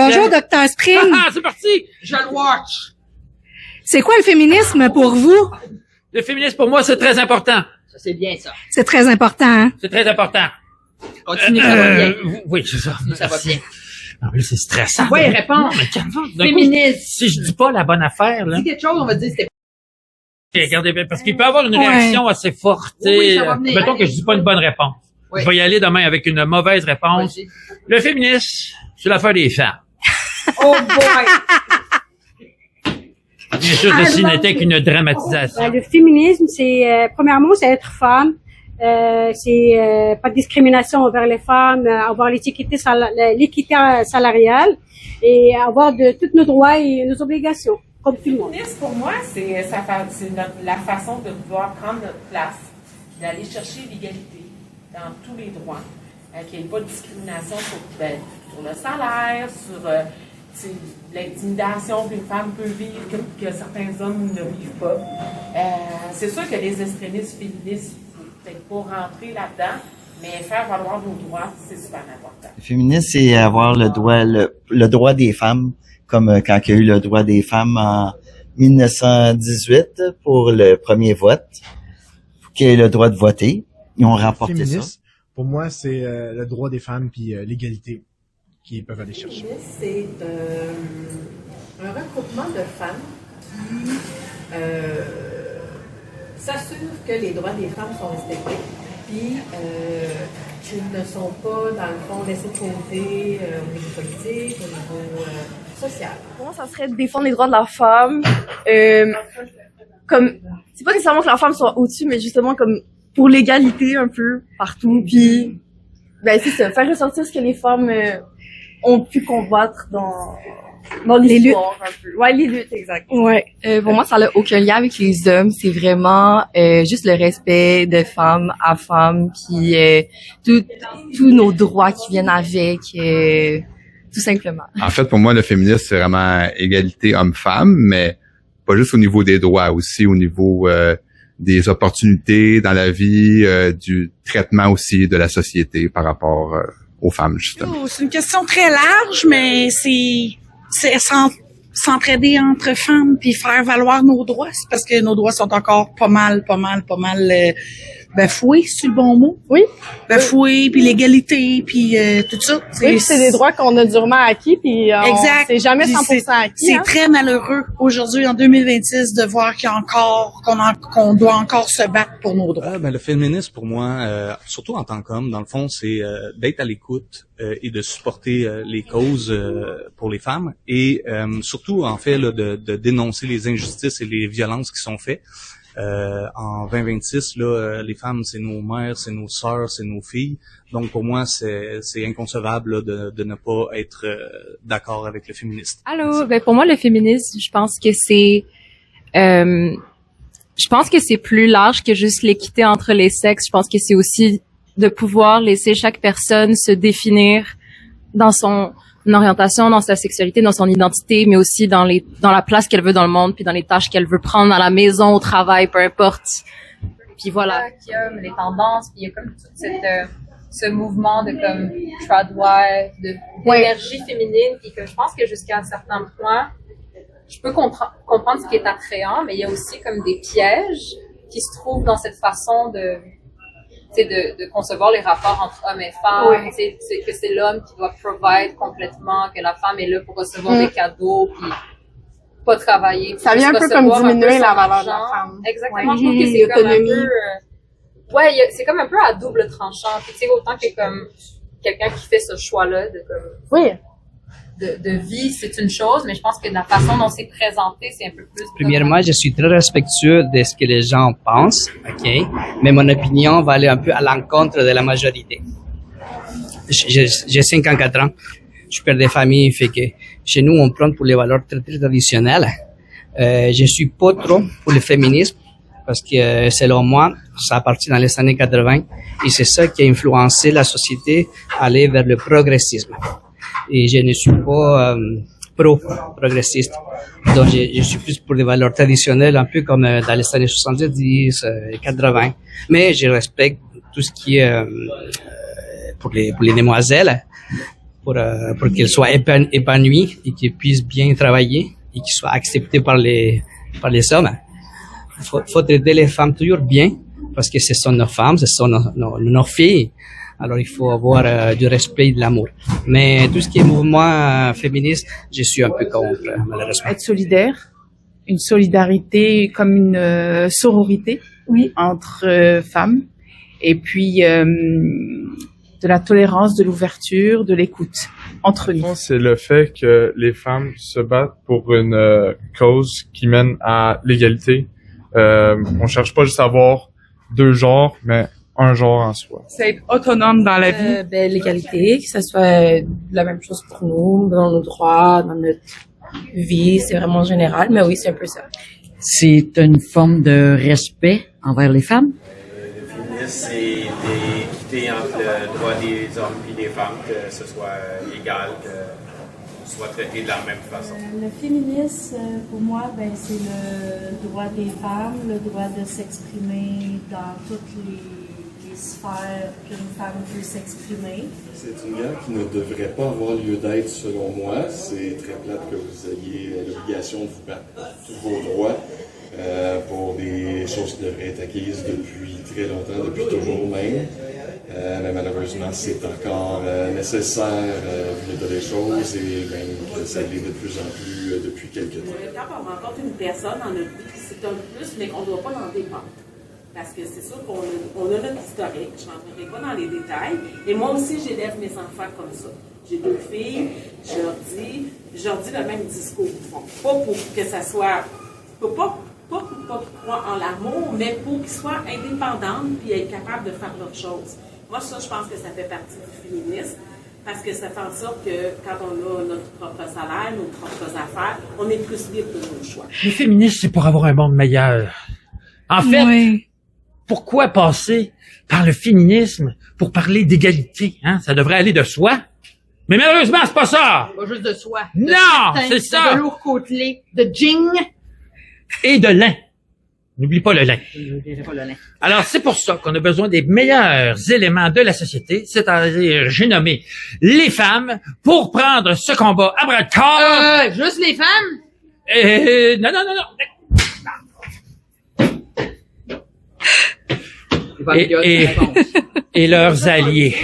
Bonjour, Dr. Spring. Ah, c'est parti! Je le watch! C'est quoi le féminisme pour vous? Le féminisme, pour moi, c'est très important. Ça, c'est bien, ça. C'est très important, hein? C'est très important. Continue, ça va bien. Oui, c'est ça. Ça va bien. En plus, c'est stressant. Oui, réponds. Non, mais calme-toi. D'un coup, Féministe. si je dis pas la bonne affaire, là. Dis quelque chose, on va dire que c'était Regardez bien, parce qu'il peut y avoir une réaction assez forte. Oui, ça va venir. Mettons que je dis pas une bonne réponse. Oui. Je vais y aller demain avec une mauvaise réponse. Vas-y. Le féminisme, c'est l'affaire des femmes. Oh boy! Bien sûr, ceci n'était qu'une dramatisation. Le féminisme, c'est premièrement, c'est être femme. C'est pas de discrimination envers les femmes, avoir l'équité salariale et avoir de tous nos droits et nos obligations, comme tout le monde. Pour moi, c'est la façon de pouvoir prendre notre place, d'aller chercher l'égalité dans tous les droits, qu'il n'y ait pas de discrimination sur le salaire, sur l'intimidation qu'une femme peut vivre, que certains hommes ne vivent pas. C'est sûr que les extrémistes féministes, peut-être pas rentrer là-dedans, mais faire valoir nos droits, c'est super important. Le féminisme, c'est avoir le droit des femmes, comme quand il y a eu le droit des femmes en 1918 pour le premier vote, pour qu'il y ait le droit de voter. Ils ont remporté Féminisme, ça. pour moi, c'est le droit des femmes puis l'égalité qu'ils peuvent aller chercher. C'est un regroupement de femmes qui s'assurent que les droits des femmes sont respectés, puis qu'ils ne sont pas, dans le fond, laissés de côté au niveau politique, au niveau social. Pour moi, ça serait de défendre les droits de la femme. Comme, c'est pas nécessairement que la femme soit au-dessus, mais justement comme pour l'égalité un peu partout. Puis, ben c'est ça, faire ressortir ce que les femmes ont pu combattre dans l'histoire un peu. Ouais, les luttes, exact. Ouais. Pour moi, ça n'a aucun lien avec les hommes. C'est vraiment juste le respect de femme à femme, puis tous nos droits qui viennent avec, tout simplement. En fait, pour moi, le féminisme, c'est vraiment égalité homme-femme, mais pas juste au niveau des droits, aussi au niveau des opportunités dans la vie, du traitement aussi de la société par rapport aux femmes, justement. C'est une question très large, mais c'est s'entraider entre femmes puis faire valoir nos droits. C'est parce que nos droits sont encore pas mal bafoués, c'est le bon mot? Oui. Bafoués, puis l'égalité, puis tout ça. Oui, c'est des droits qu'on a durement acquis, puis exact. c'est jamais 100% acquis. C'est très malheureux aujourd'hui, en 2026, de voir qu'on doit encore se battre pour nos droits. Le féminisme, pour moi, surtout en tant qu'homme, dans le fond, c'est d'être à l'écoute et de supporter les causes pour les femmes et surtout, en fait, là, de dénoncer les injustices et les violences qui sont faites. En 2026, là, les femmes, c'est nos mères, c'est nos sœurs, c'est nos filles. Donc, pour moi, c'est inconcevable là, de ne pas être d'accord avec le féminisme. Allô, pour moi, le féminisme, je pense que c'est plus large que juste l'équité entre les sexes. Je pense que c'est aussi de pouvoir laisser chaque personne se définir dans son orientation, dans sa sexualité, dans son identité, mais aussi dans la place qu'elle veut dans le monde, puis dans les tâches qu'elle veut prendre à la maison, au travail, peu importe. Puis voilà. Il y a les tendances, puis il y a comme tout ce mouvement de comme tradwife, d'énergie féminine, puis que je pense que jusqu'à un certain point, je peux comprendre ce qui est attrayant, mais il y a aussi comme des pièges qui se trouvent dans cette façon de concevoir les rapports entre hommes et femmes, que c'est l'homme qui doit provide complètement, que la femme est là pour recevoir des cadeaux, puis pas travailler. Ça vient un peu comme diminuer la valeur de la femme. Exactement, je trouve que c'est comme un peu... c'est comme un peu à double tranchant. Puis tu sais, autant que comme quelqu'un qui fait ce choix-là de vie, c'est une chose, mais je pense que la façon dont c'est présenté, c'est un peu plus... Premièrement, je suis très respectueux de ce que les gens pensent, ok, mais mon opinion va aller un peu à l'encontre de la majorité. J'ai 54 ans, je suis père de famille, fait que chez nous, on prend pour les valeurs très, très traditionnelles. Je suis pas trop pour le féminisme, parce que selon moi, ça a parti dans les années 80, et c'est ça qui a influencé la société à aller vers le progressisme. Et je ne suis pas pro-progressiste. Donc, je suis plus pour des valeurs traditionnelles, un peu comme dans les années 70, 80. Mais je respecte tout ce qui est pour les demoiselles. pour qu'ils soient épanouis et qu'ils puissent bien travailler et qu'ils soient acceptés par les hommes. Faut aider les femmes toujours bien parce que ce sont nos femmes, ce sont nos filles. Alors il faut avoir du respect et de l'amour. Mais tout ce qui est mouvement féministe, je suis un peu contre, malheureusement. Être solidaire, une solidarité comme une sororité, oui, entre femmes, et puis de la tolérance, de l'ouverture, de l'écoute entre nous. C'est le fait que les femmes se battent pour une cause qui mène à l'égalité. On cherche pas juste à avoir deux genres, mais un genre en soi. C'est être autonome dans la vie. L'égalité, que ça soit la même chose pour nous, dans nos droits, dans notre vie, c'est vraiment général, mais oui, c'est un peu ça. C'est une forme de respect envers les femmes. Le féminisme, c'est d'équité entre le droit des hommes et des femmes, que ce soit égal, qu'on soit traité de la même façon. Le féminisme, pour moi, c'est le droit des femmes, le droit de s'exprimer dans toutes les sphères qu'une femme peut s'exprimer. C'est une guerre qui ne devrait pas avoir lieu d'être selon moi. C'est très plate que vous ayez l'obligation de vous battre pour tous vos droits pour des choses qui devraient être acquises depuis très longtemps, depuis toujours même. Mais malheureusement, c'est encore nécessaire vu l'état des choses et même que ça l'est de plus en plus depuis quelques temps. Quand on rencontre une personne dans notre vie, c'est un plus, mais qu'on ne doit pas en dépendre. Parce que c'est sûr qu'on a notre historique, je ne rentrerai pas dans les détails. Et moi aussi, j'élève mes enfants comme ça. J'ai deux filles, je leur dis le même discours. Pas pour que ça soit, pas pour croire en l'amour, mais pour qu'ils soient indépendantes et être capables de faire d'autres choses. Moi, ça, je pense que ça fait partie du féminisme. Parce que ça fait en sorte que quand on a notre propre salaire, nos propres affaires, on est plus libre de nos choix. Le féminisme, c'est pour avoir un monde meilleur. En fait, oui. Pourquoi passer par le féminisme pour parler d'égalité? Hein? Ça devrait aller de soi. Mais malheureusement, c'est pas ça! Pas juste de soi. Non, c'est ça! De lourd côtelé, de jing. Et de lin. N'oublie pas le lin. Alors, c'est pour ça qu'on a besoin des meilleurs éléments de la société, c'est-à-dire, j'ai nommé les femmes, pour prendre ce combat à bras de corps. Juste les femmes? Non. Et leurs alliés.